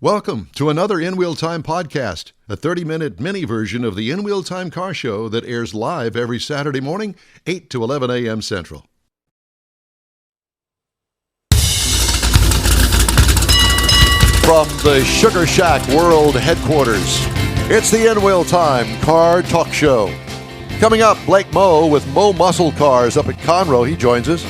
Welcome to another In Wheel Time podcast, a 30-minute mini version of the In Wheel Time car show that airs live every Saturday morning, 8 to 11 a.m. Central. From the Sugar Shack World Headquarters, it's the In Wheel Time Car Talk Show. Coming up, Blake Meaux with Meaux Muscle Cars up at Conroe. He joins us.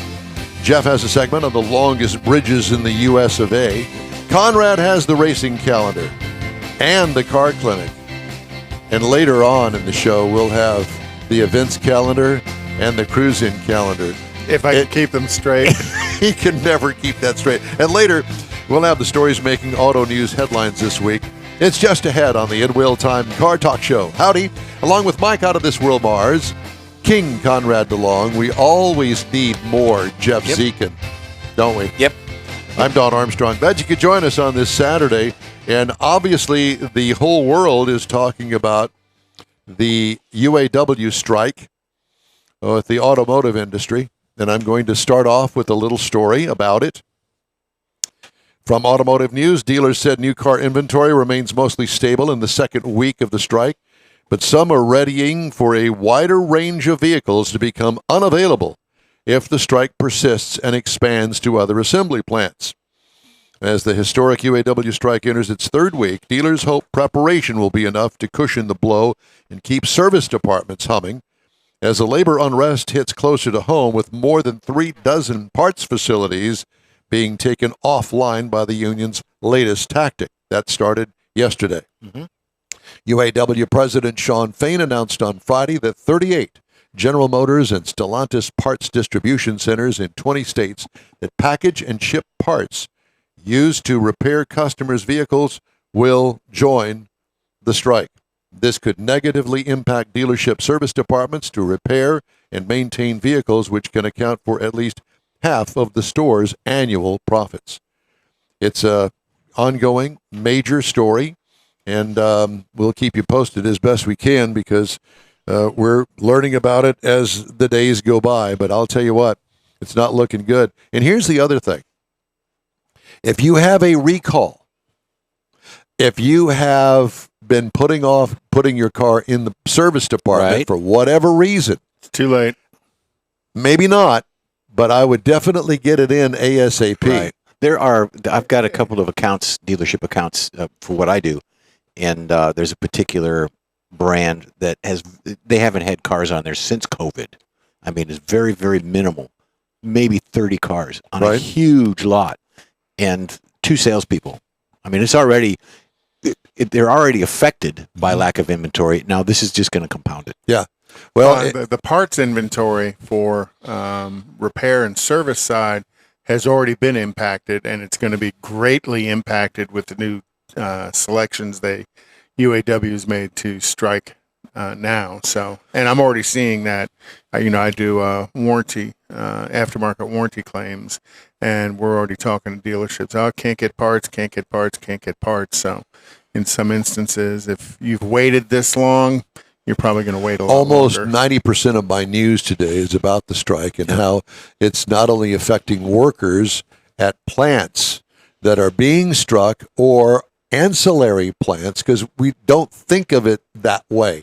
Jeff has a segment on the longest bridges in the U.S. of A. Conrad has the racing calendar and the car clinic. And later on in the show, we'll have the events calendar and the cruise-in calendar. If I can keep them straight. He can never keep that straight. And later, we'll have the stories making auto news headlines this week. It's just ahead on the In Wheel Time Car Talk Show. Howdy, along with Mike out of This World Mars, King Conrad DeLong. We always need more Jeff Zekin, don't we? Yep. I'm Don Armstrong. Glad you could join us on this Saturday. And obviously, the whole world is talking about the UAW strike with the automotive industry. And I'm going to start off with a little story about it. From Automotive News, dealers said new car inventory remains mostly stable in the second week of the strike, but some are readying for a wider range of vehicles to become unavailable if the strike persists and expands to other assembly plants. As the historic UAW strike enters its third week, dealers hope preparation will be enough to cushion the blow and keep service departments humming as the labor unrest hits closer to home, with more than 36 parts facilities being taken offline by the union's latest tactic. That started yesterday. UAW President Shawn Fain announced on Friday that 38 General Motors and Stellantis parts distribution centers in 20 states that package and ship parts used to repair customers' vehicles will join the strike. This could negatively impact dealership service departments to repair and maintain vehicles, which can account for at least half of the store's annual profits. It's a ongoing major story, and we'll keep you posted as best we can because we're learning about it as the days go by. But I'll tell you what, it's not looking good. And here's the other thing. If you have a recall, if you have been putting your car in the service department for whatever reason, It's too late. maybe not, but I would definitely get it in ASAP. Right. I've got a couple of accounts, dealership accounts for what I do, and there's a particular brand that they haven't had cars on there since COVID. I mean, it's very, very minimal, maybe 30 cars on a huge lot, and 2 salespeople. I mean, they're already affected by lack of inventory. Now, this is just going to compound it. Yeah. Well, the parts inventory for repair and service side has already been impacted, and it's going to be greatly impacted with the new selections UAW has made to strike now. So, and I'm already seeing that. I do warranty, aftermarket warranty claims, and we're already talking to dealerships. Oh, can't get parts. So, in some instances, if you've waited this long, you're probably going to wait a lot almost longer. 90% of my news today is about the strike and how it's not only affecting workers at plants that are being struck or ancillary plants, because we don't think of it that way.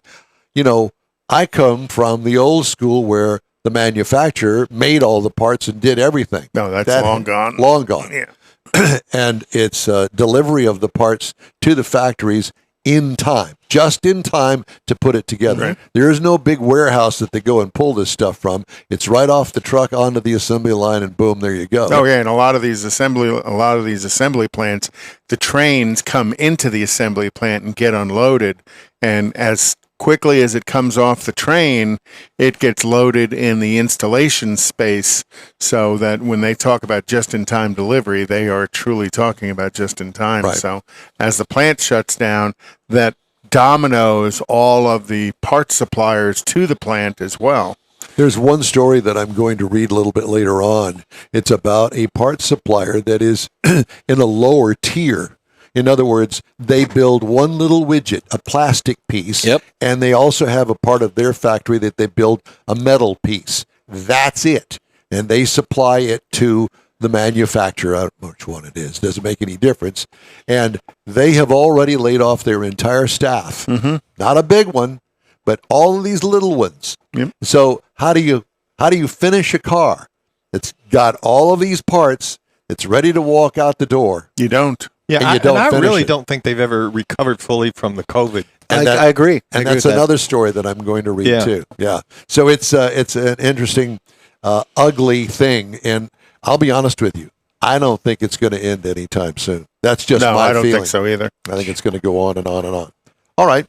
I come from the old school where the manufacturer made all the parts and did everything. No, that's long gone. Long gone. Yeah. And it's delivery of the parts to the factories in time, just in time to put it together. Right. There is no big warehouse that they go and pull this stuff from. It's right off the truck onto the assembly line, and boom, there you go. Oh yeah, and a lot of these assembly plants, the trains come into the assembly plant and get unloaded, and as quickly as it comes off the train, it gets loaded in the installation space, so that when they talk about just-in-time delivery, they are truly talking about just-in-time. Right. So as the plant shuts down, that dominoes all of the parts suppliers to the plant as well. There's one story that I'm going to read a little bit later on. It's about a parts supplier that is in a lower tier. In other words, they build one little widget, a plastic piece, and they also have a part of their factory that they build a metal piece. That's it. And they supply it to the manufacturer, I don't know which one it is, doesn't make any difference. And they have already laid off their entire staff. Mm-hmm. Not a big one, but all of these little ones. Yep. So how do you finish a car that's got all of these parts, that's ready to walk out the door? You don't. Yeah, And you don't I finish really it. don't think they've ever recovered fully from the COVID. And I agree. I And agree that's with that. another story that I'm going to read Yeah. too. Yeah. So it's an interesting, ugly thing. And I'll be honest with you, I don't think it's going to end anytime soon. That's just No, my I don't feeling. think so either. I think it's going to go on and on and on. All right.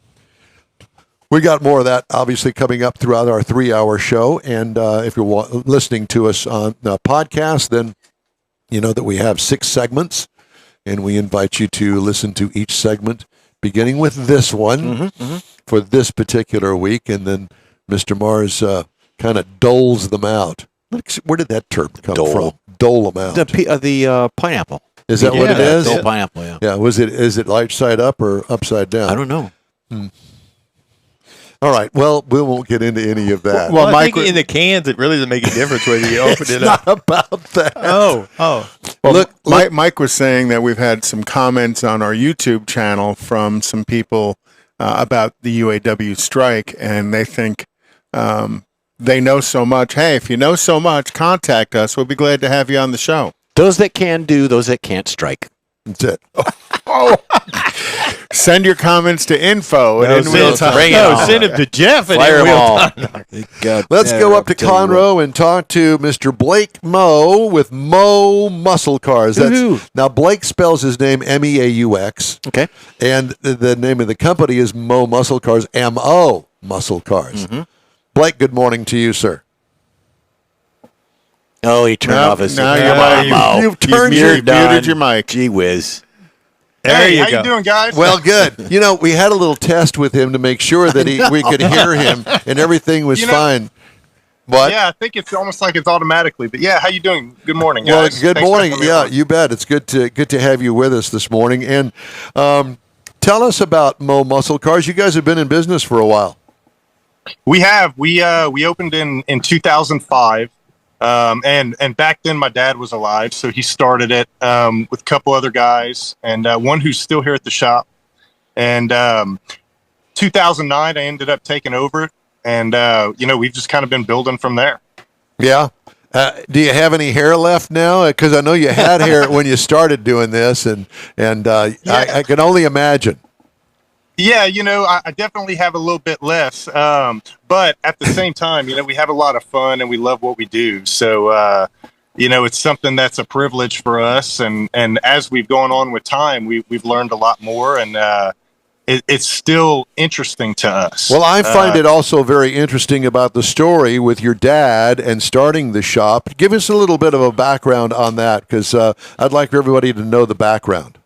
We got more of that obviously coming up throughout our 3-hour show. And if you're listening to us on the podcast, then you know that we have 6 segments, and we invite you to listen to each segment, beginning with this one for this particular week. And then Mr. Mars kind of doles them out. Where did that term come Dole. from? Dole them out. The pineapple. Is that what it Yeah, is? Dole pineapple, yeah. Yeah. Is it light side up or upside down? I don't know. All right. Well, we won't get into any of that. Well, I Mike, think in the cans, it really doesn't make a difference whether you open it's it not up. about that. Oh. well, look- Mike was saying that we've had some comments on our YouTube channel from some people about the UAW strike, and they think they know so much. Hey, if you know so much, contact us. We'll be glad to have you on the show. Those that can do, those that can't strike. That's it. Send your comments to info at InWheelTime. Bring it No, on. send it to Jeff. And Fire then them we'll all. talk. God, Let's go up to I'll tell you what. Conroe and talk to Mr. Blake Meaux with Meaux Muscle Cars. Woohoo. Now, Blake spells his name M-E-A-U-X. Okay. And the name of the company is Meaux Muscle Cars, M-O Muscle Cars. Blake, good morning to you, sir. Oh, he turned No, off his. no, Come you're on, Mo. You've turned You're your... muted your mic. Gee whiz. There Hey, you how go. you doing, guys? Well, good. You know, we had a little test with him to make sure that we could hear him, and everything was You know- fine. What? Yeah, I think it's almost like it's automatically. But yeah, how you doing? Good morning, Well, guys. good Thanks for morning. having me Yeah, on. you bet. It's good to have you with us this morning. And tell us about Meaux Muscle Cars. You guys have been in business for a while. We have. We opened in 2005, and back then my dad was alive, so he started it with a couple other guys, and one who's still here at the shop. And 2009, I ended up taking over it, and we've just kind of been building from there. Yeah. Do you have any hair left now? Because I know you had hair when you started doing this, and I can only imagine. Yeah, I definitely have a little bit less, but at the same time, we have a lot of fun and we love what we do. So, it's something that's a privilege for us. And as we've gone on with time, we've learned a lot more, and it's still interesting to us. Well, I find it also very interesting about the story with your dad and starting the shop. Give us a little bit of a background on that, because I'd like for everybody to know the background.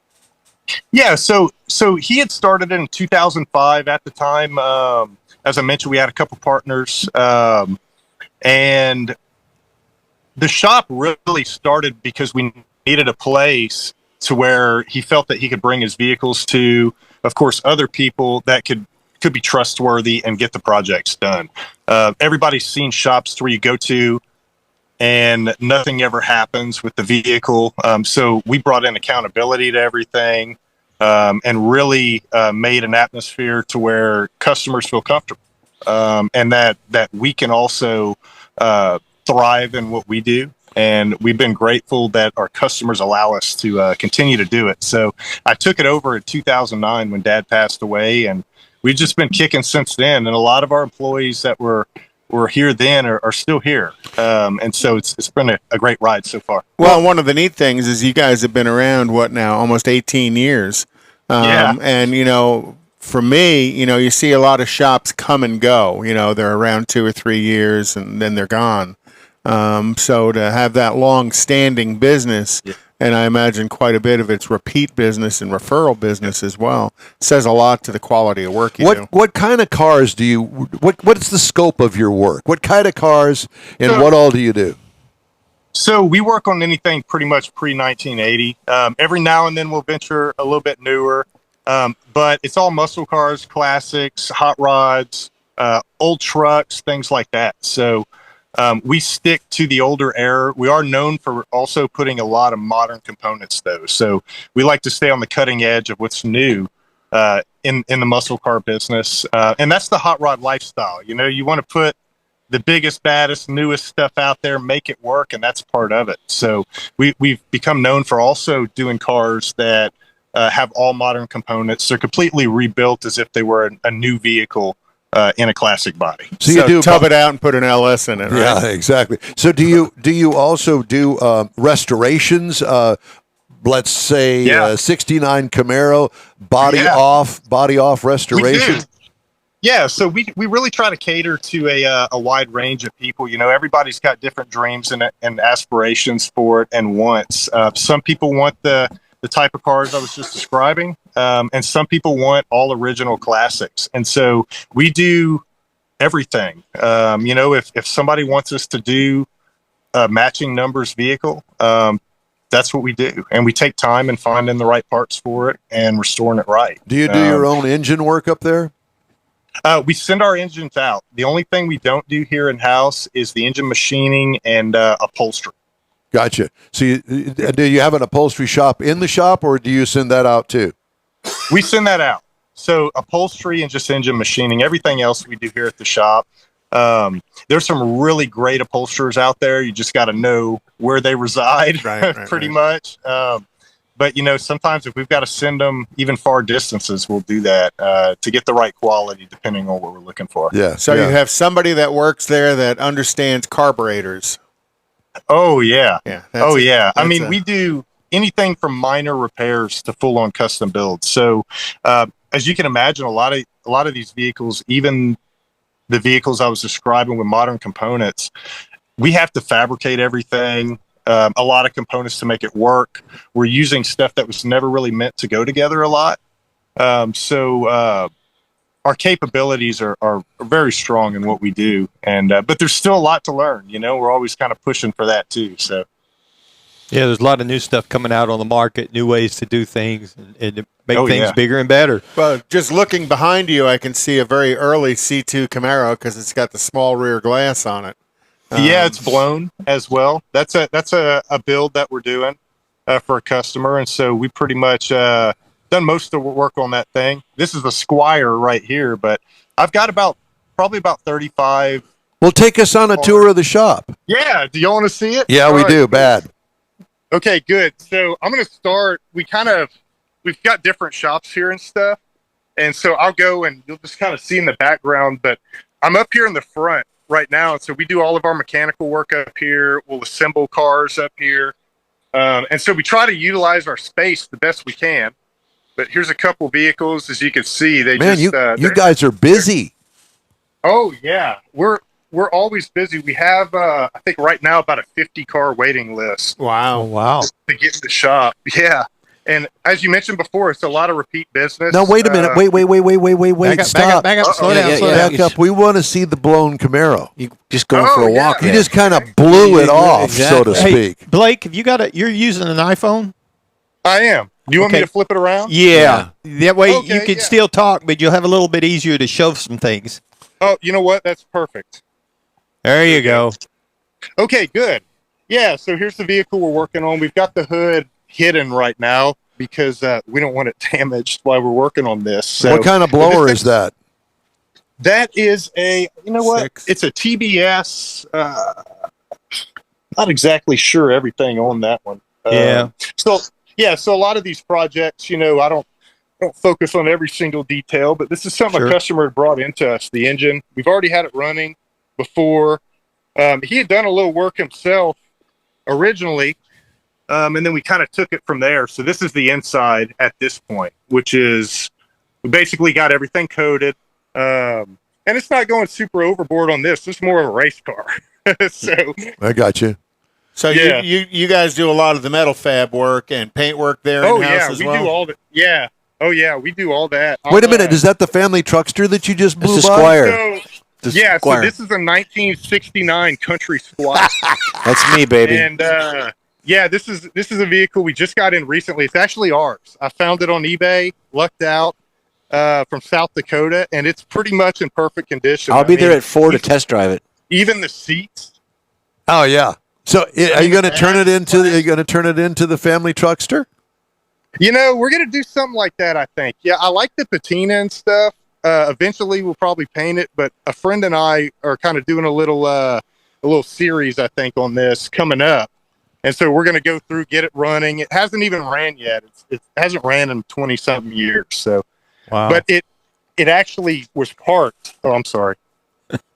Yeah, so he had started in 2005. At the time, as I mentioned, we had a couple partners, and the shop really started because we needed a place to where he felt that he could bring his vehicles to, of course, other people that could be trustworthy and get the projects done. Everybody's seen shops where you go to and nothing ever happens with the vehicle. So we brought in accountability to everything, and really made an atmosphere to where customers feel comfortable, and that we can also thrive in what we do. And we've been grateful that our customers allow us to continue to do it. So I took it over in 2009 when Dad passed away, and we've just been kicking since then. And a lot of our employees that were here then are still here. And so it's been a great ride so far. Well, one of the neat things is you guys have been around, almost 18 years. Yeah. And, for me, you see a lot of shops come and go. They're around 2 or 3 years and then they're gone. So to have that long-standing business, and I imagine quite a bit of it's repeat business and referral business as well, says a lot to the quality of work you do. What kind of cars do you? What's the scope of your work? What kind of cars and what all do you do? So we work on anything pretty much pre-1980. Every now and then we'll venture a little bit newer, but it's all muscle cars, classics, hot rods, old trucks, things like that. So We stick to the older era. We are known for also putting a lot of modern components, though. So we like to stay on the cutting edge of what's new in the muscle car business, and that's the hot rod lifestyle. You know, you want to put the biggest, baddest, newest stuff out there, make it work, and that's part of it. So we've become known for also doing cars that have all modern components. They're completely rebuilt as if they were a new vehicle in a classic body. So you do tub it out and put an LS in it, right? Yeah, exactly. So do you also do restorations? Let's say 69 Camaro body off restoration. We do. Yeah, so we really try to cater to a wide range of people. You know, everybody's got different dreams and aspirations for it and wants. Some people want the type of cars I was just describing, and some people want all original classics. And so we do everything. You know, if somebody wants us to do a matching numbers vehicle, that's what we do. And we take time in finding the right parts for it and restoring it right. Do you do your own engine work up there? We send our engines out. The only thing we don't do here in-house is the engine machining and upholstery. Gotcha. So do you have an upholstery shop in the shop, or do you send that out too? We send that out. So upholstery and just engine machining. Everything else we do here at the shop. There's some really great upholsterers out there. You just got to know where they reside, pretty much. But, you know, sometimes if we've got to send them even far distances, we'll do that to get the right quality depending on what we're looking for. Yeah. So you have somebody that works there that understands carburetors. Oh, yeah. Yeah. I mean, we do anything from minor repairs to full-on custom builds. So as you can imagine, a lot of these vehicles, even the vehicles I was describing with modern components, we have to fabricate everything. A lot of components to make it work. We're using stuff that was never really meant to go together a lot. So our capabilities are very strong in what we do. And but there's still a lot to learn. You know, we're always kind of pushing for that too. So yeah, there's a lot of new stuff coming out on the market, new ways to do things and to make things bigger and better. Well, just looking behind you, I can see a very early C2 Camaro because it's got the small rear glass on it. Yeah, it's blown as well. That's a build that we're doing for a customer, and so we pretty much done most of the work on that thing. This is the Squire right here, but I've got probably about 35. Well, take us on a tour of the shop. Yeah, do you want to see it? Yeah, we do. Bad. Okay, good. So I'm going to start. We've got different shops here and stuff, and so I'll go and you'll just kind of see in the background. But I'm up here in the front right now, and so we do all of our mechanical work up here. We'll assemble cars up here, and so we try to utilize our space the best we can. But here's a couple vehicles, as you can see. You guys are busy. Oh yeah, we're always busy. We have I think right now about a 50 car waiting list. Wow. To get in the shop. Yeah. And as you mentioned before, it's a lot of repeat business. Now, wait a minute. Wait. Stop. Back up. Slow down. Back up. We want to see the blown Camaro. You just going for a walk. You just kind of blew it off, so to speak. Hey, Blake, have you're using an iPhone? I am. Do you want me to flip it around? Yeah. That way you can still talk, but you'll have a little bit easier to show some things. Oh, you know what? That's perfect. There you go. Okay, good. Yeah, so here's the vehicle we're working on. We've got the hood hidden right now because we don't want it damaged while we're working on this. So, what kind of blower is that? That is Six. It's a TBS. Not exactly sure everything on that one. So a lot of these projects, I don't focus on every single detail, but this is something a customer had brought into us, the engine. We've already had it running before. He had done a little work himself originally, and then we kind of took it from there. So this is the inside at this point, which is we basically got everything coated. And it's not going super overboard on this. It's more of a race car. So I got you. So you guys do a lot of the metal fab work and paint work there in-house as well? We do all that. Yeah. Oh, yeah, we do all that. Wait a minute. Is that the family truckster that you just blew by? It's the Squire. So this is a 1969 Country Squire. That's me, baby. And this is a vehicle we just got in recently. It's actually ours. I found it on eBay, lucked out from South Dakota, and it's pretty much in perfect condition. I'll be there at 4 to test drive it. Even the seats Oh yeah. So are you going to turn it into? Are you going to turn it into the family truckster? We're going to do something like that, I think. Yeah, I like the patina and stuff. Eventually, we'll probably paint it, but a friend and I are kind of doing a little series, I think, on this coming up. And so we're going to go through, get it running. It hasn't even ran yet. It hasn't ran in 20-something years. So, Wow. But it actually was parked. Oh, I'm sorry.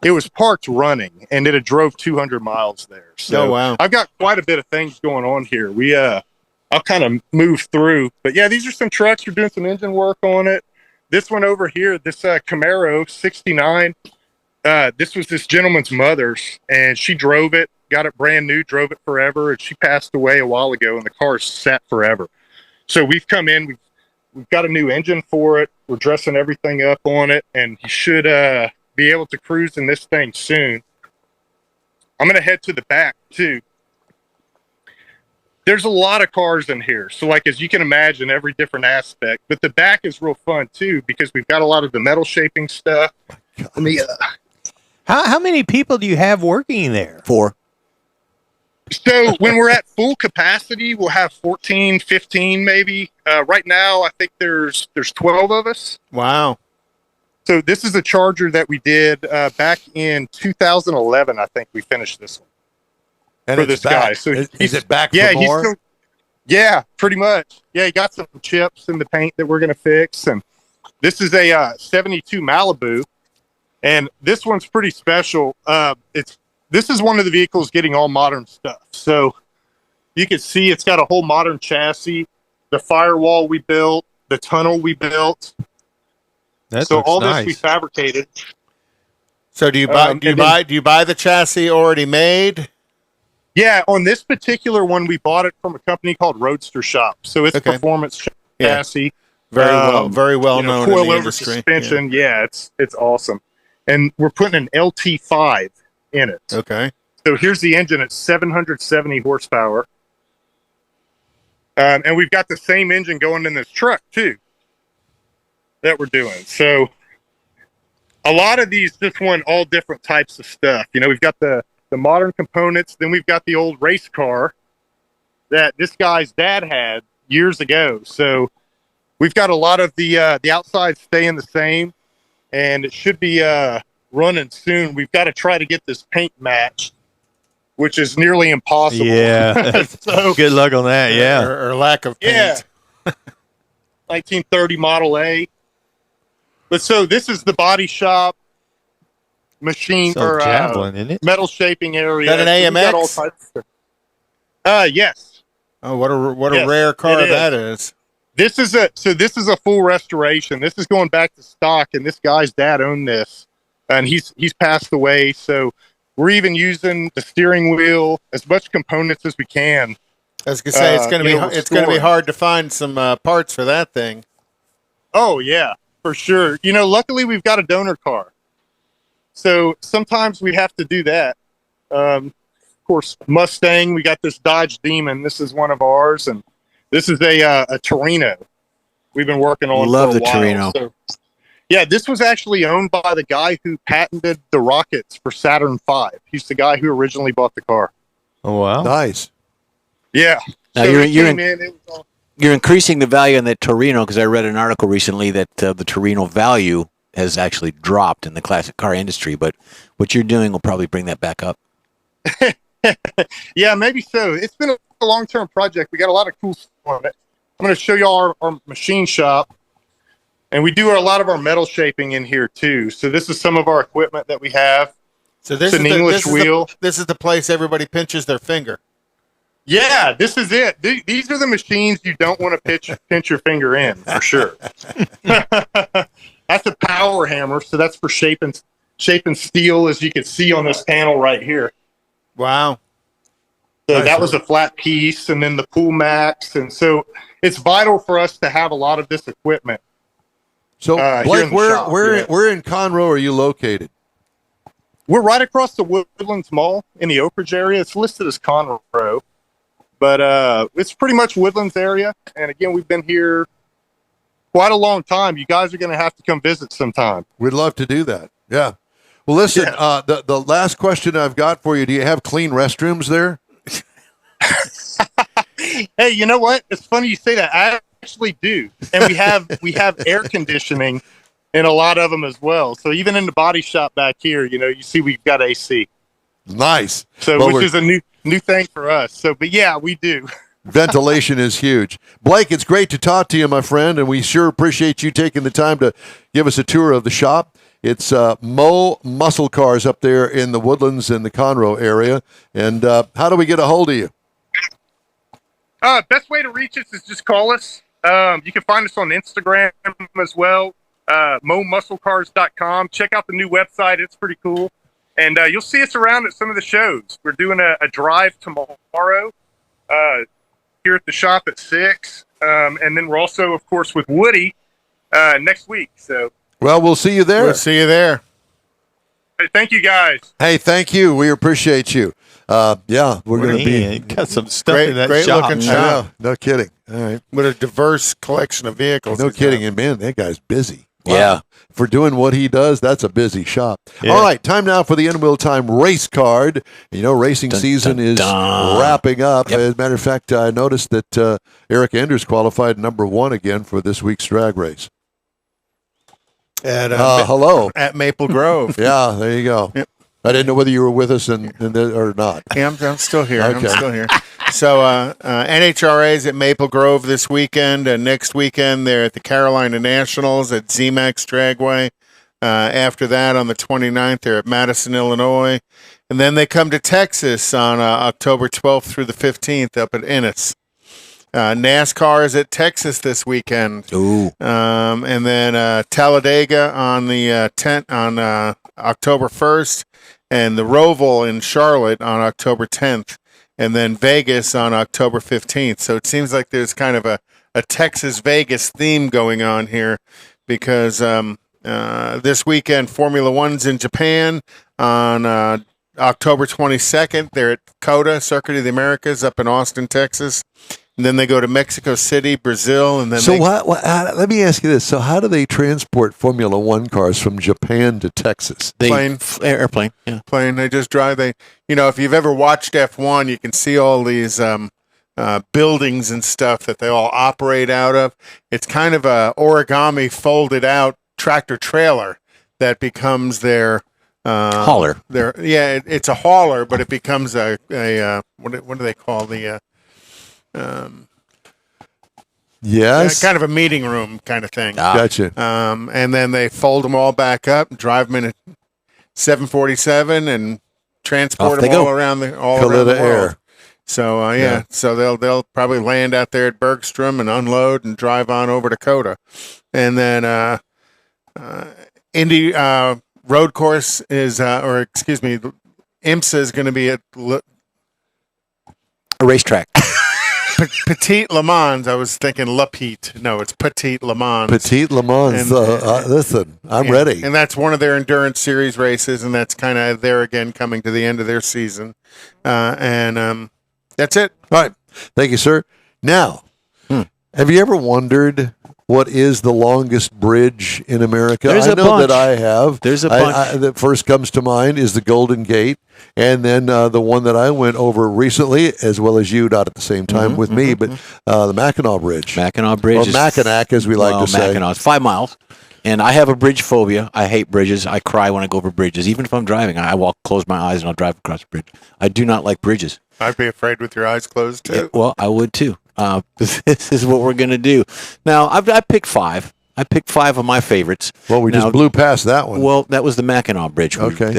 It was parked running, and it drove 200 miles there. So wow. I've got quite a bit of things going on here. I'll kind of move through. But yeah, these are some trucks. We're doing some engine work on it. This one over here, this Camaro 69, this was this gentleman's mother's, and she drove it, got it brand new, drove it forever, and she passed away a while ago, and the car's sat forever. So we've come in, we've got a new engine for it. We're dressing everything up on it, and you should be able to cruise in this thing soon. I'm going to head to the back, too. There's a lot of cars in here. So, like, as you can imagine, every different aspect. But the back is real fun, too, because we've got a lot of the metal shaping stuff. Let me... How many people do you have working there? 4. So when we're at full capacity, we'll have 14, 15 maybe. Right now, I think there's 12 of us. Wow. So this is a Charger that we did back in 2011. I think we finished this one. And for this guy. So is it back yeah, for more? Yeah, pretty much. Yeah, he got some chips in the paint that we're going to fix. And this is a 72 Malibu. And this one's pretty special. This is one of the vehicles getting all modern stuff. So you can see it's got a whole modern chassis, the firewall we built, the tunnel we built. So all nice. this we fabricated. So do you buy the chassis already made? Yeah, on this particular one, we bought it from a company called Roadster Shop. So it's performance chassis. Very well known in the coilover industry. suspension. Yeah, it's awesome. And we're putting an LT5 in it. Okay. So here's the engine at 770 horsepower. And we've got the same engine going in this truck, too, that we're doing. So a lot of these just want all different types of stuff. We've got the modern components. Then we've got the old race car that this guy's dad had years ago. So we've got a lot of the outside staying the same, and it should be running soon. We've got to try to get this paint matched, which is nearly impossible. Yeah. So, good luck on that. Yeah. Or lack of paint. Yeah. 1930 Model A. But so this is the body shop machine or javelin, isn't it? metal shaping area. Is that an So we got all AMX? types of stuff. Yes. Oh, what a Yes, rare car it is. that is. This is a full restoration. This is going back to stock, and this guy's dad owned this, and he's passed away. So we're even using the steering wheel, as much components as we can. I was gonna say it's gonna be hard to find some parts for that thing. Oh yeah, for sure. Luckily we've got a donor car, so sometimes we have to do that. Of course, Mustang. We got this Dodge Demon. This is one of ours, and this is a Torino. We've been working on. Love for a the while. Torino. So, yeah, this was actually owned by the guy who patented the rockets for Saturn V. He's the guy who originally bought the car. Oh, wow. Nice. Yeah. Now So you're it came in, it was all- you're increasing the value on that Torino because I read an article recently that the Torino value has actually dropped in the classic car industry. But what you're doing will probably bring that back up. Yeah, maybe so. It's been a long-term project. We got a lot of cool stuff on it. I'm going to show you all our machine shop. And we do a lot of our metal shaping in here, too. So this is some of our equipment that we have. So this It's an English wheel. This is the place everybody pinches their finger. Yeah, this is it. These are the machines you don't want to pinch your finger in, for sure. That's a power hammer, so that's for shaping steel, as you can see on this panel right here. Wow. So Nice. that was a flat piece, and then the Pool Max. And so it's vital for us to have a lot of this equipment. So, here Blake, in the shop, yeah. where in Conroe are you located? We're right across the Woodlands Mall in the Oak Ridge area. It's listed as Conroe, but it's pretty much Woodlands area. And again, we've been here quite a long time. You guys are going to have to come visit sometime. We'd love to do that. Yeah. Well, listen, the last question I've got for you, do you have clean restrooms there? Hey, you know what? It's funny you say that. I actually do. And we have air conditioning in a lot of them as well. So even in the body shop back here, you see we've got AC. Nice. So Well, which is a new thing for us. So but yeah, we do. ventilation is huge. Blake, it's great to talk to you, my friend, and we sure appreciate you taking the time to give us a tour of the shop. It's Meaux Muscle Cars up there in the Woodlands in the Conroe area. And how do we get a hold of you? Best way to reach us is just call us. You can find us on Instagram as well, MeauxMuscleCars.com. Check out the new website. It's pretty cool. And you'll see us around at some of the shows. We're doing a drive tomorrow here at the shop at 6. And then we're also, of course, with Woody next week. So, well, we'll see you there. We'll see you there. hey, thank you, guys. Hey, thank you. We appreciate you. Yeah, we're going to be. Got some stuff Great- in that great shop. looking I shop. know. No kidding. All right. With a diverse collection of vehicles. No kidding. And man, that guy's busy. Wow. Yeah. For doing what he does, that's a busy shop. Yeah. All right, time now for the In-Wheel Time race card. Racing season is wrapping up. Yep. As a matter of fact, I noticed that Eric Enders qualified number 1 again for this week's drag race. At, Hello. at Maple Grove. Yeah, there you go. Yep. I didn't know whether you were with us or not. Yeah, I'm still here. Okay. I'm still here. So NHRA's at Maple Grove this weekend. Next weekend, they're at the Carolina Nationals at ZMAX Dragway. After that, on the 29th, they're at Madison, Illinois. And then they come to Texas on October 12th through the 15th up at Ennis. NASCAR is at Texas this weekend. Ooh. And then Talladega on the 10th on October 1st, and the Roval in Charlotte on October 10th, and then Vegas on October 15th. So it seems like there's kind of a Texas-Vegas theme going on here, because this weekend Formula One's in Japan on October 22nd. They're at COTA, Circuit of the Americas, up in Austin, Texas. And then they go to Mexico City, Brazil, and then let me ask you this. So how do they transport Formula One cars from Japan to Texas? Plane. Airplane. Yeah. plane. They just drive. If you've ever watched F1, you can see all these buildings and stuff that they all operate out of. It's kind of a origami folded out tractor trailer that becomes their Hauler. It's a hauler, but it becomes a what do they call the Yes. kind of a meeting room kind of thing. Gotcha. And then they fold them all back up, drive them in a 747, and transport Off they them all go. around the Kalita world. Air. So Yeah. so they'll probably land out there at Bergstrom and unload and drive on over to COTA, and then Indy Road Course is, IMSA is going to be at A racetrack. Petite Le Mans. I was thinking Le Pete. No, it's Petite Le Mans. Petite Le Mans. And- Listen, I'm ready. And that's one of their endurance series races, and that's kind of there again coming to the end of their season. And that's it. All right. Thank you, sir. Now, have you ever wondered what is the longest bridge in America? There's I a know bunch. that I have. There's a bunch. That first comes to mind is the Golden Gate, and then the one that I went over recently, as well as you, not at the same time with me, but the Mackinac Bridge. Mackinac Bridge. Or Mackinac, as we like to say. Mackinac. It's 5 miles. And I have a bridge phobia. I hate bridges. I cry when I go over bridges. Even if I'm driving, I walk, close my eyes, and I'll drive across the bridge. I do not like bridges. I'd be afraid with your eyes closed too. Yeah, well, I would too. This is what we're going to do. Now, I picked 5. I picked 5 of my favorites. Well, we Now, just blew past that one. Well, that was the Mackinac Bridge. Okay.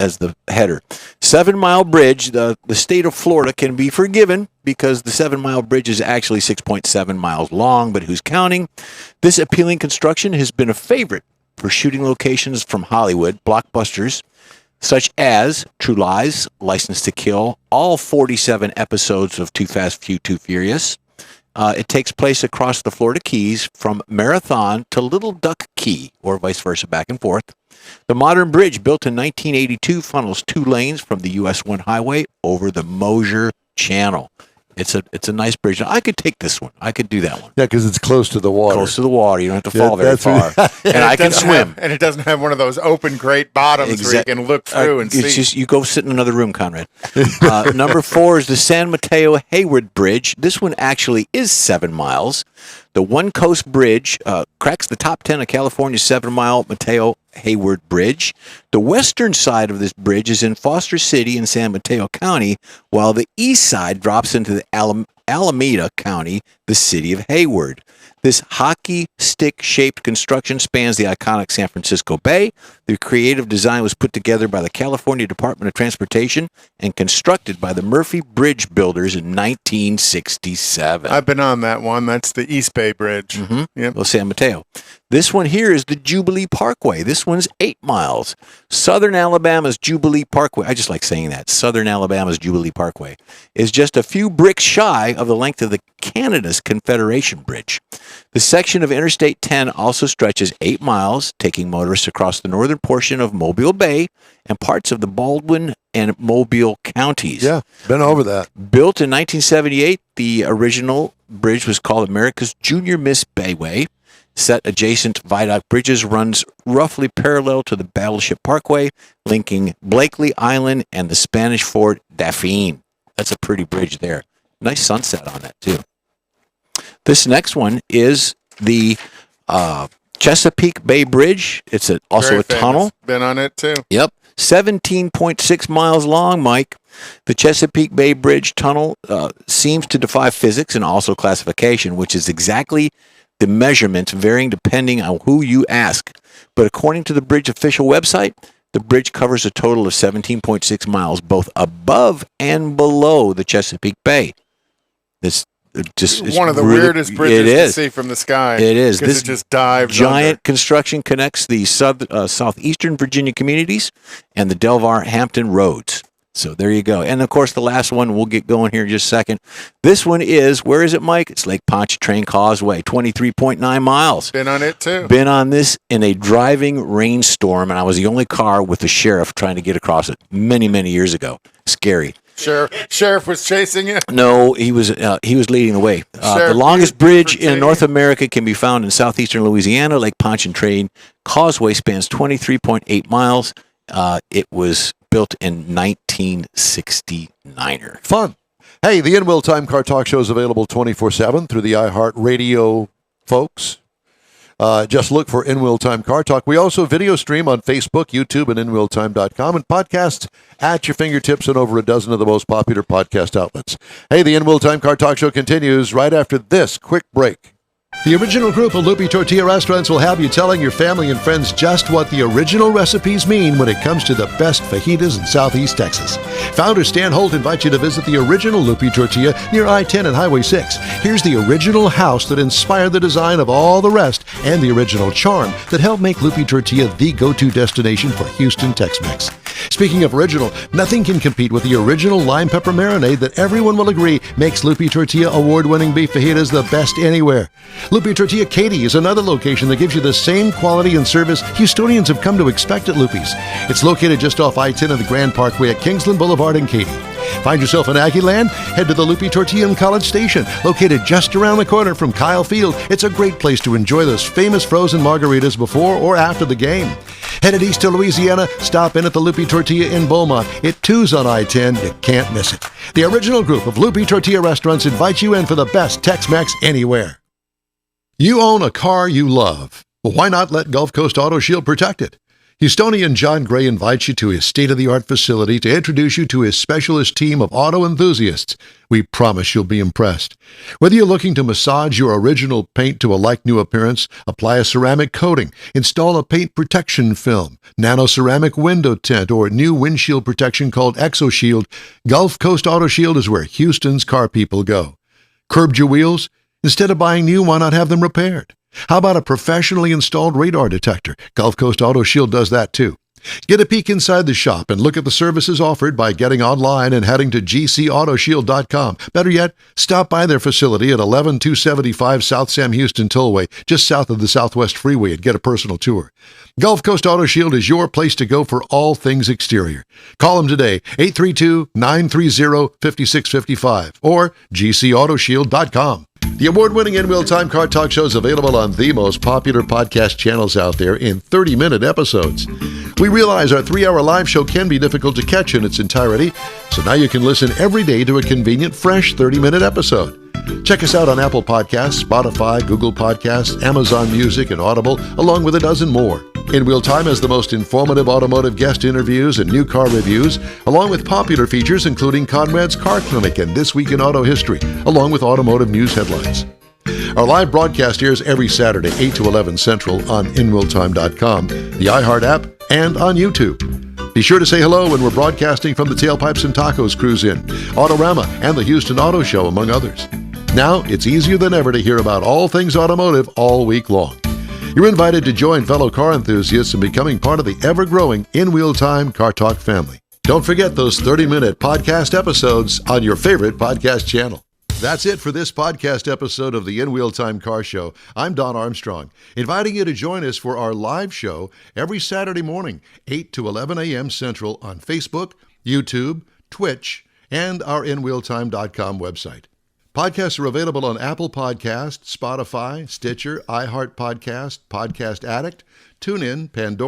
As the header. 7 Mile Bridge. The state of Florida can be forgiven because the 7 Mile Bridge is actually 6.7 miles long, but who's counting? This appealing construction has been a favorite for shooting locations from Hollywood, blockbusters, such as True Lies, License to Kill, all 47 episodes of Too Fast, Too Furious. It takes place across the Florida Keys from Marathon to Little Duck Key, or vice versa, back and forth. The modern bridge, built in 1982, funnels 2 lanes from the US 1 highway over the Mosier Channel. It's a nice bridge. Now, I could take this one. I could do that one. Yeah, because it's close to the water. Close to the water. You don't have to fall very far. And I can swim. And it doesn't have one of those open grate bottoms where you can look through and see. It's just, you go sit in another room, Conrad. Number 4 is the San Mateo Hayward Bridge. This one actually is 7 miles. The One Coast Bridge cracks the top 10 of California's 7-mile Mateo Hayward Bridge. The western side of this bridge is in Foster City in San Mateo County, while the east side drops into the Alameda County, the city of Hayward. This hockey stick-shaped construction spans the iconic San Francisco Bay. The creative design was put together by the California Department of Transportation and constructed by the Murphy Bridge Builders in 1967. I've been on that one. That's the East Bay Bridge. Mm-hmm. Yep. Well, San Mateo. This one here is the Jubilee Parkway. This one's 8 miles. Southern Alabama's Jubilee Parkway, I just like saying that, Southern Alabama's Jubilee Parkway, is just a few bricks shy of the length of the Canada's Confederation Bridge. The section of Interstate 10 also stretches 8 miles, taking motorists across the northern portion of Mobile Bay and parts of the Baldwin and Mobile counties. Yeah, been over that. Built in 1978, the original bridge was called America's Junior Miss Bayway. Set adjacent viaduct bridges runs roughly parallel to the Battleship Parkway, linking Blakely Island and the Spanish Fort Dauphin. That's a pretty bridge there. Nice sunset on that, too. This next one is the Chesapeake Bay Bridge. It's also Very a tunnel. Been on it, too. Yep. 17.6 miles long, Mike. The Chesapeake Bay Bridge tunnel seems to defy physics and also classification, which is exactly the measurements varying depending on who you ask. But according to the bridge official website, the bridge covers a total of 17.6 miles, both above and below the Chesapeake Bay. It's one of the weirdest bridges to see from the sky. It is. This just dives giant under. Construction connects the southeastern Virginia communities and the Delvar Hampton roads. So there you go. And, of course, the last one, we'll get going here in just a second. This one is, where is it, Mike? It's Lake Pontchartrain Causeway, 23.9 miles. Been on it, too. Been on this in a driving rainstorm, and I was the only car with the sheriff trying to get across it many, many years ago. Scary. Sheriff was chasing you? No, he was leading the way. The longest bridge in North America can be found in southeastern Louisiana. Lake Pontchartrain Causeway spans 23.8 miles. It was built in 1969. Fun. Hey, the In-Wheel Time Car Talk Show is available 24/7 through the iHeartRadio folks. Just look for In-Wheel Time Car Talk. We also video stream on Facebook, YouTube, and InWheelTime.com, and podcasts at your fingertips and over a dozen of the most popular podcast outlets. Hey, the In-Wheel Time Car Talk Show continues right after this quick break. The original group of Lupi Tortilla restaurants will have you telling your family and friends just what the original recipes mean when it comes to the best fajitas in Southeast Texas. Founder Stan Holt invites you to visit the original Lupi Tortilla near I-10 and Highway 6. Here's the original house that inspired the design of all the rest and the original charm that helped make Lupi Tortilla the go-to destination for Houston Tex-Mex. Speaking of original, nothing can compete with the original lime pepper marinade that everyone will agree makes Lupi Tortilla award-winning beef fajitas the best anywhere. Lupi Tortilla Katy is another location that gives you the same quality and service Houstonians have come to expect at Lupi's. It's located just off I-10 and the Grand Parkway at Kingsland Boulevard in Katy. Find yourself in Aggieland? Head to the Lupi Tortilla in College Station, located just around the corner from Kyle Field. It's a great place to enjoy those famous frozen margaritas before or after the game. Headed east to Louisiana, stop in at the Lupi Tortilla in Beaumont. It too's on I-10. You can't miss it. The original group of Lupi Tortilla restaurants invites you in for the best Tex-Mex anywhere. You own a car you love. Well, why not let Gulf Coast Auto Shield protect it? Houstonian John Gray invites you to his state-of-the-art facility to introduce you to his specialist team of auto enthusiasts. We promise you'll be impressed. Whether you're looking to massage your original paint to a like-new appearance, apply a ceramic coating, install a paint protection film, nano-ceramic window tint, or new windshield protection called ExoShield, Gulf Coast Auto Shield is where Houston's car people go. Curbed your wheels? Instead of buying new, why not have them repaired? How about a professionally installed radar detector? Gulf Coast Auto Shield does that too. Get a peek inside the shop and look at the services offered by getting online and heading to gcautoshield.com. Better yet, stop by their facility at 11275 South Sam Houston Tollway, just south of the Southwest Freeway, and get a personal tour. Gulf Coast Auto Shield is your place to go for all things exterior. Call them today, 832-930-5655 or gcautoshield.com. The award-winning In Wheel Time Car Talk Show is available on the most popular podcast channels out there in 30-minute episodes. We realize our 3-hour live show can be difficult to catch in its entirety, so now you can listen every day to a convenient, fresh 30-minute episode. Check us out on Apple Podcasts, Spotify, Google Podcasts, Amazon Music, and Audible, along with a dozen more. In Wheel Time has the most informative automotive guest interviews and new car reviews, along with popular features including Conrad's Car Clinic and This Week in Auto History, along with automotive news headlines. Our live broadcast airs every Saturday, 8 to 11 Central on InWheelTime.com, the iHeart app, and on YouTube. Be sure to say hello when we're broadcasting from the Tailpipes and Tacos Cruise Inn, Autorama, and the Houston Auto Show, among others. Now, it's easier than ever to hear about all things automotive all week long. You're invited to join fellow car enthusiasts in becoming part of the ever-growing In Wheel Time Car Talk family. Don't forget those 30-minute podcast episodes on your favorite podcast channel. That's it for this podcast episode of the In Wheel Time Car Show. I'm Don Armstrong, inviting you to join us for our live show every Saturday morning, 8 to 11 a.m. Central on Facebook, YouTube, Twitch, and our InWheelTime.com website. Podcasts are available on Apple Podcasts, Spotify, Stitcher, iHeart Podcast, Podcast Addict, TuneIn, Pandora,